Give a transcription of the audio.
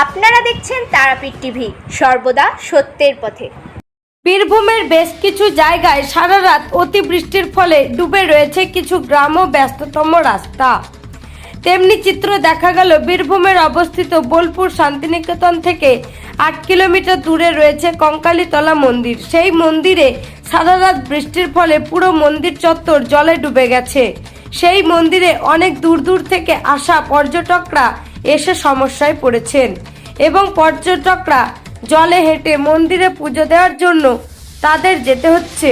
আপনারা দেখছেন তারাপীঠ টিভি, সর্বদা সত্যের পথে। বীরভূমের বেশ কিছু জায়গায় সারা রাত অতিবৃষ্টির ফলে ডুবে রয়েছে কিছু গ্রাম ও ব্যস্ততম রাস্তা। তেমনি চিত্র দেখা গেল বীরভূমের অবস্থিত বোলপুর শান্তিনিকেতন থেকে 8 কিলোমিটার দূরে রয়েছে কঙ্কালীতলা মন্দির। সেই মন্দিরে সারা রাত বৃষ্টির ফলে পুরো মন্দির চত্বর জলে ডুবে গেছে। সেই মন্দিরে অনেক দূর দূর থেকে আসা পর্যটকরা এসে সমস্যায় পড়েছেন এবং পর্যটকরা জলে হেঁটে মন্দিরে পুজো দেওয়ার জন্য তাদের যেতে হচ্ছে